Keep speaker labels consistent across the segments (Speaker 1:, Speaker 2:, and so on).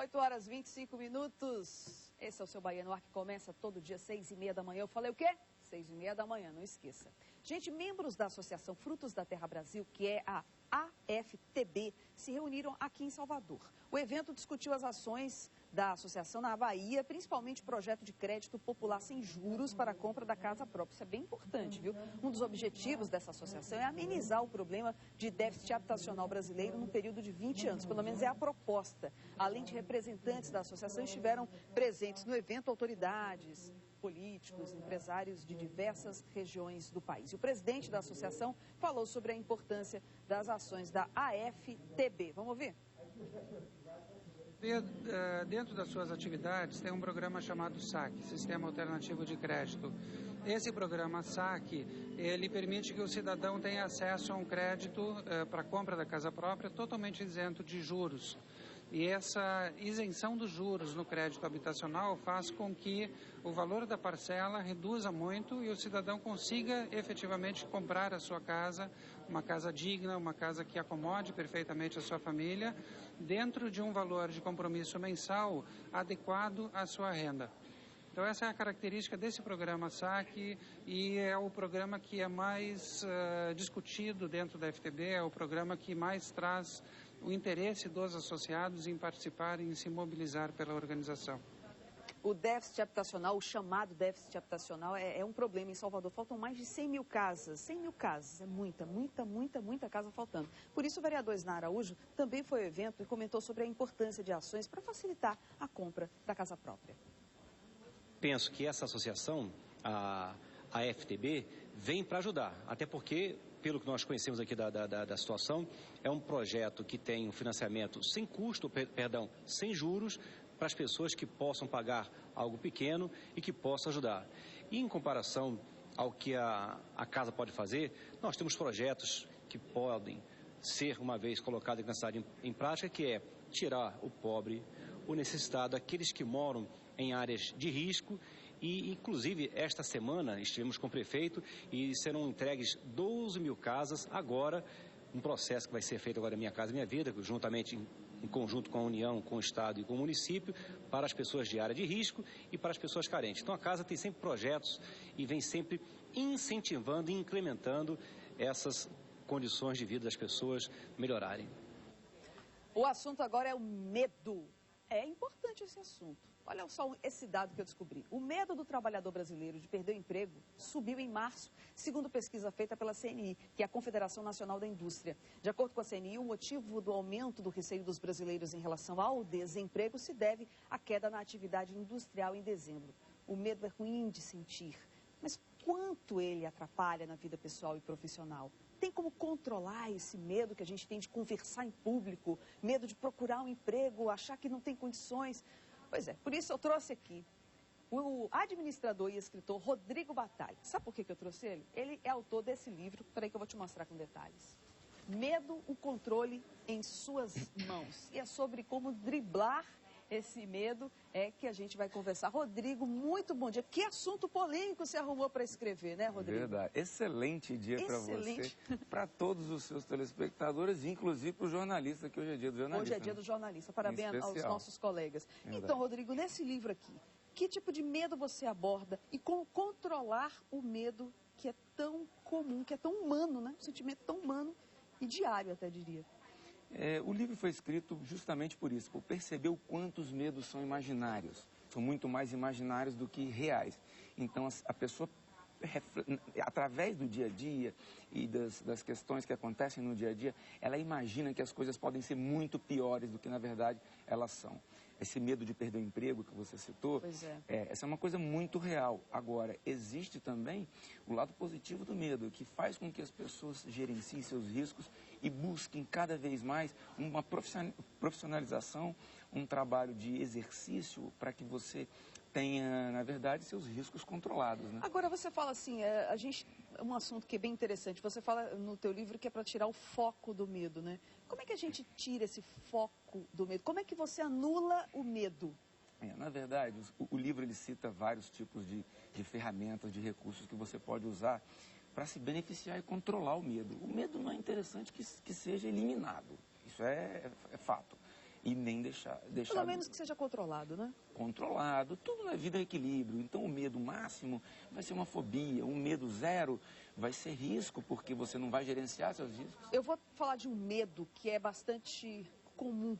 Speaker 1: 8 horas 25 minutos. Esse é o seu Bahia no Ar, que começa todo dia 6h30 da manhã. Eu falei o quê? 6h30 da manhã, não esqueça. Gente, membros da Associação Frutos da Terra Brasil, que é a AFTB, se reuniram aqui em Salvador. O evento discutiu as ações da associação na Bahia, principalmente o projeto de crédito popular sem juros para a compra da casa própria. Isso é bem importante, viu? Um dos objetivos dessa associação é amenizar o problema de déficit habitacional brasileiro num período de 20 anos. Pelo menos é a proposta. Além de representantes da associação, estiveram presentes no evento autoridades, políticos, empresários de diversas regiões do país. E o presidente da associação falou sobre a importância das ações da AFTB. Vamos ouvir?
Speaker 2: Dentro das suas atividades tem um programa chamado SAC, Sistema Alternativo de Crédito. Esse programa SAC, ele permite que o cidadão tenha acesso a um crédito para a compra da casa própria totalmente isento de juros. E essa isenção dos juros no crédito habitacional faz com que o valor da parcela reduza muito e o cidadão consiga efetivamente comprar a sua casa, uma casa digna, uma casa que acomode perfeitamente a sua família, dentro de um valor de compromisso mensal adequado à sua renda. Então essa é a característica desse programa SAC e é o programa que é mais discutido dentro da FTB, é o programa que mais traz o interesse dos associados em participar e em se mobilizar pela organização.
Speaker 1: O déficit habitacional, o chamado déficit habitacional, é um problema em Salvador. Faltam mais de 100 mil casas. 100 mil casas. É muita casa faltando. Por isso, o vereador Isnar Araújo também foi ao evento e comentou sobre a importância de ações para facilitar a compra da casa própria.
Speaker 3: Penso que essa associação, a FTB, vem para ajudar. Até porque, pelo que nós conhecemos aqui da situação, é um projeto que tem um financiamento sem custo, sem juros, para as pessoas que possam pagar algo pequeno e que possam ajudar. E em comparação ao que a casa pode fazer, nós temos projetos que podem ser, uma vez colocados aqui na cidade em prática, que é tirar o pobre, o necessitado, aqueles que moram em áreas de risco. E, inclusive, esta semana estivemos com o prefeito e serão entregues 12 mil casas agora, um processo que vai ser feito agora Minha Casa Minha Vida, juntamente em conjunto com a União, com o Estado e com o município, para as pessoas de área de risco e para as pessoas carentes. Então a casa tem sempre projetos e vem sempre incentivando e incrementando essas condições de vida das pessoas melhorarem.
Speaker 1: O assunto agora é o medo. É importante esse assunto. Olha só esse dado que eu descobri. O medo do trabalhador brasileiro de perder o emprego subiu em março, segundo pesquisa feita pela CNI, que é a Confederação Nacional da Indústria. De acordo com a CNI, o motivo do aumento do receio dos brasileiros em relação ao desemprego se deve à queda na atividade industrial em dezembro. O medo é ruim de sentir, mas quanto ele atrapalha na vida pessoal e profissional? Tem como controlar esse medo que a gente tem de conversar em público, medo de procurar um emprego, achar que não tem condições? Pois é, por isso eu trouxe aqui o administrador e escritor Rodrigo Batalha. Sabe por que eu trouxe ele? Ele é autor desse livro, peraí que eu vou te mostrar com detalhes. Medo, o controle em suas mãos. E é sobre como driblar esse medo que a gente vai conversar. Rodrigo, muito bom dia. Que assunto polêmico você arrumou para escrever, né, Rodrigo?
Speaker 4: Verdade. Excelente dia para você, para todos os seus telespectadores, inclusive para o jornalista, que hoje é dia do jornalista.
Speaker 1: Hoje é dia do jornalista. Parabéns aos nossos colegas.
Speaker 4: Verdade.
Speaker 1: Então, Rodrigo, nesse livro aqui, que tipo de medo você aborda e como controlar o medo que é tão comum, que é tão humano, né? Um sentimento tão humano e diário, até diria.
Speaker 4: O livro foi escrito justamente por isso, por perceber o quanto os medos são imaginários. São muito mais imaginários do que reais. Então, a pessoa, através do dia a dia e das questões que acontecem no dia a dia, ela imagina que as coisas podem ser muito piores do que, na verdade, elas são. Esse medo de perder o emprego que você citou, essa é uma coisa muito real. Agora, existe também o lado positivo do medo, que faz com que as pessoas gerenciem seus riscos e busquem cada vez mais uma profissionalização, um trabalho de exercício para que você tenha, na verdade, seus riscos controlados, né?
Speaker 1: Agora, você fala assim, um assunto que é bem interessante, você fala no teu livro que é para tirar o foco do medo, né? Como é que a gente tira esse foco do medo? Como é que você anula o medo?
Speaker 4: Na verdade, o livro ele cita vários tipos de ferramentas, de recursos que você pode usar para se beneficiar e controlar o medo. O medo não é interessante que seja eliminado, isso é fato. e nem deixar...
Speaker 1: Pelo menos que seja controlado, né?
Speaker 4: Controlado. Tudo na vida é equilíbrio. Então, o medo máximo vai ser uma fobia. O medo zero vai ser risco, porque você não vai gerenciar seus riscos.
Speaker 1: Eu vou falar de um medo que é bastante comum,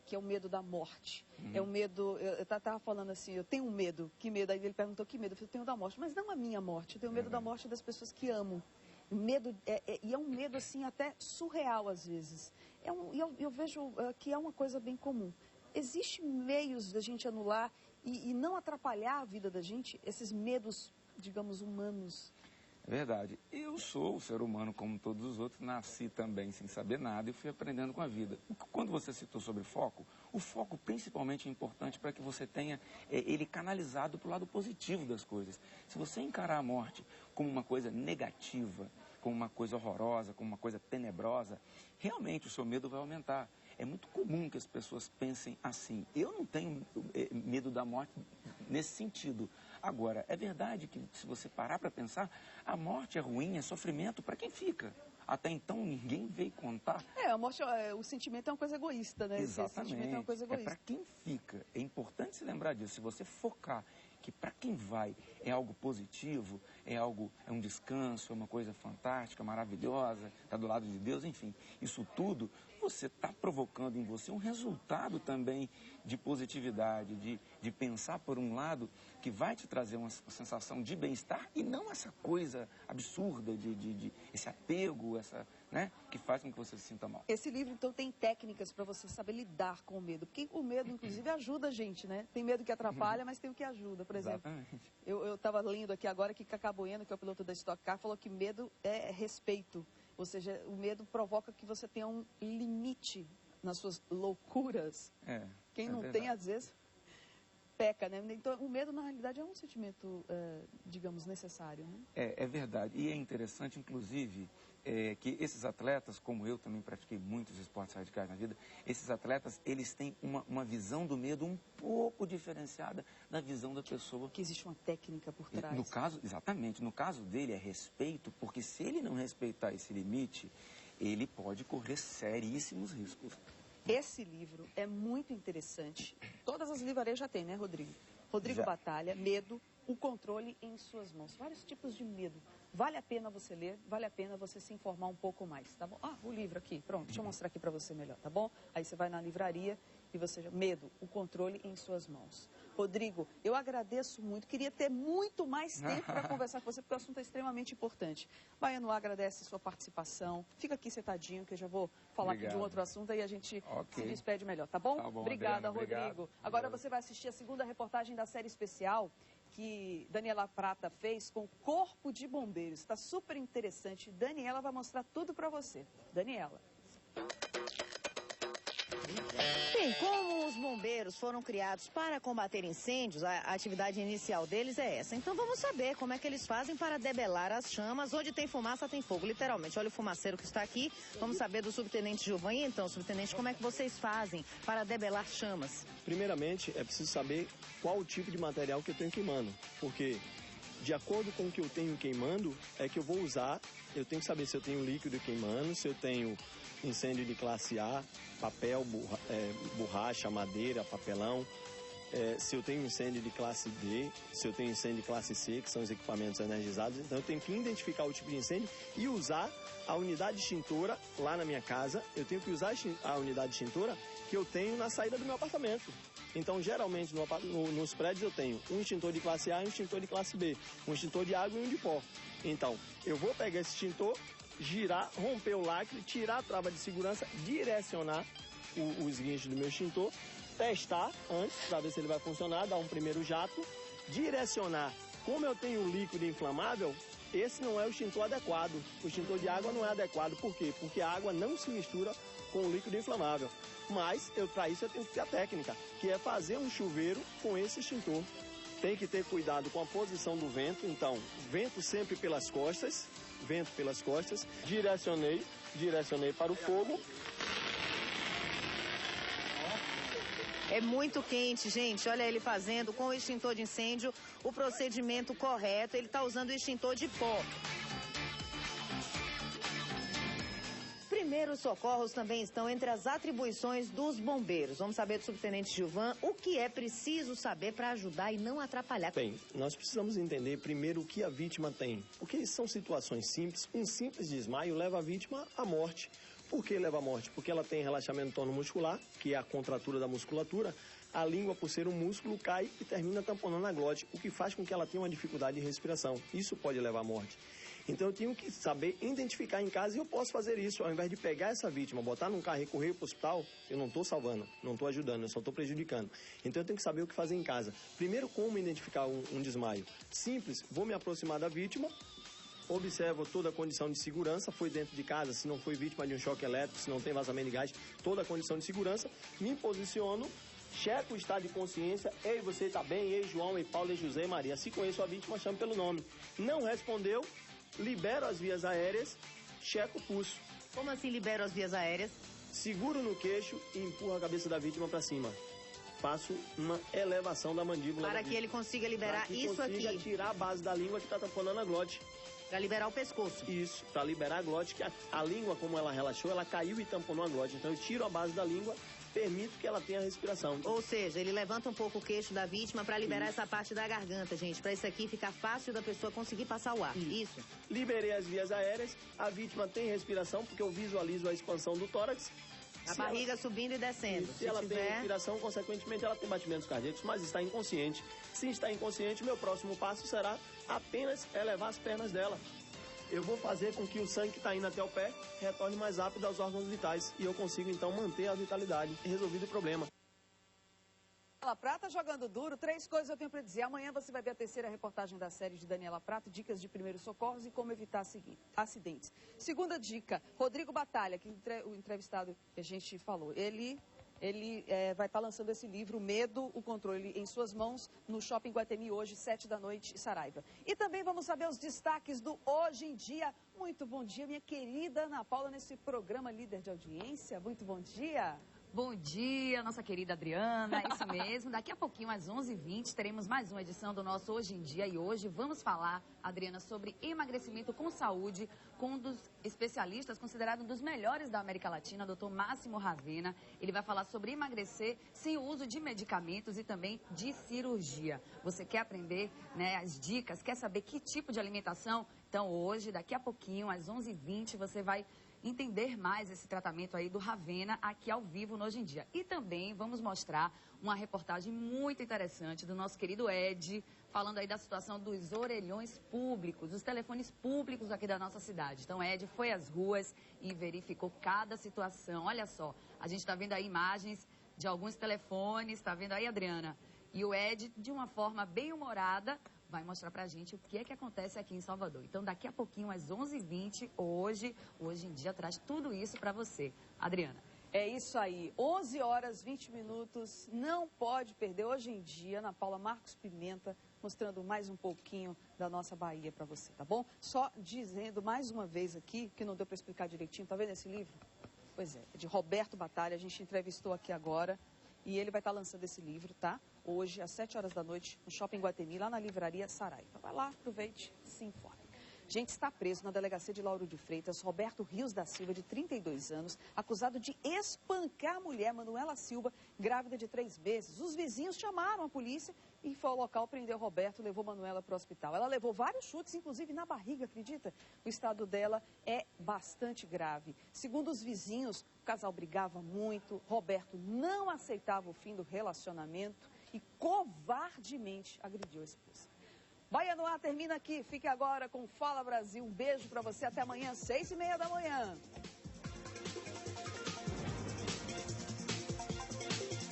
Speaker 1: que é o medo da morte. É o medo... Eu estava falando assim, eu tenho um medo. Que medo? Aí ele perguntou que medo. Eu falei, eu tenho da morte. Mas não a minha morte. Eu tenho medo da morte das pessoas que amo. Medo, e é um medo, assim, até surreal, às vezes. Eu vejo que é uma coisa bem comum. Existem meios da gente anular e não atrapalhar a vida da gente, esses medos, digamos, humanos.
Speaker 4: É verdade. Eu sou o ser humano como todos os outros, nasci também sem saber nada e fui aprendendo com a vida. Quando você citou sobre foco, o foco principalmente é importante para que você tenha ele canalizado para o lado positivo das coisas. Se você encarar a morte como uma coisa negativa, como uma coisa horrorosa, como uma coisa tenebrosa, realmente o seu medo vai aumentar. É muito comum que as pessoas pensem assim. Eu não tenho medo da morte nesse sentido. Agora, é verdade que se você parar para pensar, a morte é ruim, é sofrimento para quem fica. Até então ninguém veio contar.
Speaker 1: A morte, o sentimento é uma coisa egoísta, né?
Speaker 4: Exatamente.
Speaker 1: Esse sentimento é uma coisa egoísta.
Speaker 4: É para quem fica. É importante se lembrar disso. Se você focar que para quem vai é algo positivo, é um descanso, é uma coisa fantástica, maravilhosa, está do lado de Deus, enfim, isso tudo, você está provocando em você um resultado também de positividade, de pensar por um lado que vai te trazer uma sensação de bem-estar e não essa coisa absurda, esse apego, né, que faz com que você se sinta mal.
Speaker 1: Esse livro, então, tem técnicas para você saber lidar com o medo, porque o medo, inclusive, ajuda a gente, né? Tem medo que atrapalha, mas tem o que ajuda, por exemplo.
Speaker 4: Exatamente.
Speaker 1: Eu estava lendo aqui agora que Cacá Bueno, que é o piloto da Stock Car, falou que medo é respeito. Ou seja, o medo provoca que você tenha um limite nas suas loucuras. Quem não tem, às vezes, peca, né? Então, o medo, na realidade, é um sentimento, digamos, necessário, né?
Speaker 4: É verdade. E é interessante, inclusive, que esses atletas, como eu também pratiquei muitos esportes radicais na vida, esses atletas, eles têm uma visão do medo um pouco diferenciada da visão da pessoa.
Speaker 1: Que existe uma técnica por trás.
Speaker 4: No caso, exatamente, no caso dele é respeito, porque se ele não respeitar esse limite, ele pode correr seríssimos riscos.
Speaker 1: Esse livro é muito interessante. Todas as livrarias já tem, né, Rodrigo? Rodrigo
Speaker 4: Já.
Speaker 1: Batalha, Medo, o controle em suas mãos. Vários tipos de medo. Vale a pena você ler, vale a pena você se informar um pouco mais, tá bom? O livro aqui, pronto, deixa eu mostrar aqui para você melhor, tá bom? Aí você vai na livraria e você... Medo, o controle em suas mãos. Rodrigo, eu agradeço muito, queria ter muito mais tempo para conversar com você, porque o assunto é extremamente importante. Baiano agradece a sua participação, fica aqui sentadinho, que eu já vou falar aqui de um outro assunto, aí a gente se despede melhor, tá bom?
Speaker 4: Tá bom,
Speaker 1: Obrigada,
Speaker 4: Adriana,
Speaker 1: Rodrigo.
Speaker 4: obrigado.
Speaker 1: Agora você vai assistir a segunda reportagem da série especial que Daniela Prata fez com o Corpo de Bombeiros. Está super interessante. Daniela vai mostrar tudo para você. Daniela.
Speaker 5: Bem, como os bombeiros foram criados para combater incêndios, a atividade inicial deles é essa. Então vamos saber como é que eles fazem para debelar as chamas. Onde tem fumaça, tem fogo, literalmente. Olha o fumaceiro que está aqui. Vamos saber do subtenente Gilvan. E então, subtenente, como é que vocês fazem para debelar chamas?
Speaker 6: Primeiramente, é preciso saber qual o tipo de material que eu tenho queimando. Porque, de acordo com o que eu tenho queimando, é que eu vou usar. Eu tenho que saber se eu tenho líquido queimando, se eu tenho incêndio de classe A, papel, borracha, madeira, papelão, se eu tenho incêndio de classe D, se eu tenho incêndio de classe C, que são os equipamentos energizados. Então eu tenho que identificar o tipo de incêndio e usar a unidade extintora lá na minha casa. Eu tenho que usar a unidade extintora que eu tenho na saída do meu apartamento. Então, geralmente, nos prédios eu tenho um extintor de classe A e um extintor de classe B, um extintor de água e um de pó. Então, eu vou pegar esse extintor, girar, romper o lacre, tirar a trava de segurança, direcionar os guinchos do meu extintor, testar antes para ver se ele vai funcionar, dar um primeiro jato, direcionar. Como eu tenho líquido inflamável, esse não é o extintor adequado. O extintor de água não é adequado. Por quê? Porque a água não se mistura com o líquido inflamável. Mas, para isso, eu tenho que ter a técnica, que é fazer um chuveiro com esse extintor. Tem que ter cuidado com a posição do vento. Então, vento sempre pelas costas, direcionei para o fogo.
Speaker 5: É muito quente, gente. Olha ele fazendo com o extintor de incêndio o procedimento correto. Ele está usando o extintor de pó. primeiros socorros também estão entre as atribuições dos bombeiros. Vamos saber do subtenente Gilvan o que é preciso saber para ajudar e não atrapalhar.
Speaker 6: Bem, nós precisamos entender primeiro o que a vítima tem. Porque são situações simples. Um simples desmaio leva a vítima à morte. Por que leva à morte? Porque ela tem relaxamento tono-muscular, que é a contratura da musculatura. A língua, por ser um músculo, cai e termina tamponando a glote, o que faz com que ela tenha uma dificuldade de respiração. Isso pode levar à morte. Então eu tenho que saber identificar em casa e eu posso fazer isso. Ao invés de pegar essa vítima, botar num carro e correr para o hospital, eu não estou salvando, não estou ajudando, eu só estou prejudicando. Então eu tenho que saber o que fazer em casa. Primeiro, como identificar um desmaio? Simples, vou me aproximar da vítima, observo toda a condição de segurança, foi dentro de casa, se não foi vítima de um choque elétrico, se não tem vazamento de gás, toda a condição de segurança, me posiciono, checo o estado de consciência, ei, você está bem, ei, João, ei, Paulo, ei, José, Maria, se conheço a vítima, chamo pelo nome. Não respondeu, libero as vias aéreas, checo o pulso.
Speaker 5: Como assim libero as vias aéreas?
Speaker 6: Seguro no queixo e empurro a cabeça da vítima para cima. Faço uma elevação da mandíbula.
Speaker 5: Para que ele consiga liberar isso aqui.
Speaker 6: Para tirar a base da língua que está tamponando a glote.
Speaker 5: Para liberar o pescoço.
Speaker 6: Isso, para liberar a glote, que a língua, como ela relaxou, ela caiu e tamponou a glote. Então eu tiro a base da língua, permito que ela tenha respiração.
Speaker 5: Ou seja, ele levanta um pouco o queixo da vítima para liberar essa parte da garganta, gente. Para isso aqui ficar fácil da pessoa conseguir passar o ar. Isso.
Speaker 6: Liberei as vias aéreas, a vítima tem respiração, porque eu visualizo a expansão do tórax.
Speaker 5: A barriga subindo e descendo.
Speaker 6: Se ela tem respiração, consequentemente ela tem batimentos cardíacos, mas está inconsciente. Se está inconsciente, meu próximo passo será apenas elevar as pernas dela. Eu vou fazer com que o sangue que está indo até o pé retorne mais rápido aos órgãos vitais e eu consigo então manter a vitalidade e resolvido o problema.
Speaker 1: Daniela Prata jogando duro, 3 coisas eu tenho para dizer. Amanhã você vai ver a terceira reportagem da série de Daniela Prata, dicas de primeiros socorros e como evitar acidentes. Segunda dica, Rodrigo Batalha, que o entrevistado que a gente falou, ele vai estar lançando esse livro, Medo, o Controle em Suas Mãos, no Shopping Guatemi hoje, 7h, Saraiva. E também vamos saber os destaques do Hoje em Dia. Muito bom dia, minha querida Ana Paula, nesse programa líder de audiência. Muito bom dia.
Speaker 7: Bom dia, nossa querida Adriana, é isso mesmo. Daqui a pouquinho, às 11h20, teremos mais uma edição do nosso Hoje em Dia. E hoje vamos falar, Adriana, sobre emagrecimento com saúde, com um dos especialistas considerado um dos melhores da América Latina, Dr. Máximo Ravena. Ele vai falar sobre emagrecer sem o uso de medicamentos e também de cirurgia. Você quer aprender, né, as dicas, quer saber que tipo de alimentação? Então hoje, daqui a pouquinho, às 11h20, você vai entender mais esse tratamento aí do Ravena aqui ao vivo no Hoje em Dia. E também vamos mostrar uma reportagem muito interessante do nosso querido Ed, falando aí da situação dos orelhões públicos, dos telefones públicos aqui da nossa cidade. Então, Ed foi às ruas e verificou cada situação. Olha só, a gente está vendo aí imagens de alguns telefones, está vendo aí, Adriana? E o Ed, de uma forma bem humorada, vai mostrar pra gente o que é que acontece aqui em Salvador. Então, daqui a pouquinho, às 11h20, Hoje em Dia traz tudo isso pra você. Adriana.
Speaker 1: É isso aí, 11h20, não pode perder Hoje em Dia, Ana Paula Marcos Pimenta, mostrando mais um pouquinho da nossa Bahia pra você, tá bom? Só dizendo mais uma vez aqui, que não deu pra explicar direitinho, tá vendo esse livro? Pois é de Roberto Batalha, a gente entrevistou aqui agora. E ele vai estar lançando esse livro, tá? Hoje, às 7h, no Shopping Guatemi, lá na livraria Saraiva. Vai lá, aproveite, se informe. Gente, está preso na delegacia de Lauro de Freitas, Roberto Rios da Silva, de 32 anos, acusado de espancar a mulher, Manuela Silva, grávida de 3 meses. Os vizinhos chamaram a polícia e foi ao local, prendeu Roberto, levou Manuela para o hospital. Ela levou vários chutes, inclusive na barriga, acredita? O estado dela é bastante grave. Segundo os vizinhos, o casal brigava muito, Roberto não aceitava o fim do relacionamento e covardemente agrediu a esposa. Bahia no Ar termina aqui. Fique agora com Fala Brasil. Um beijo para você. Até amanhã, 6h30 da manhã.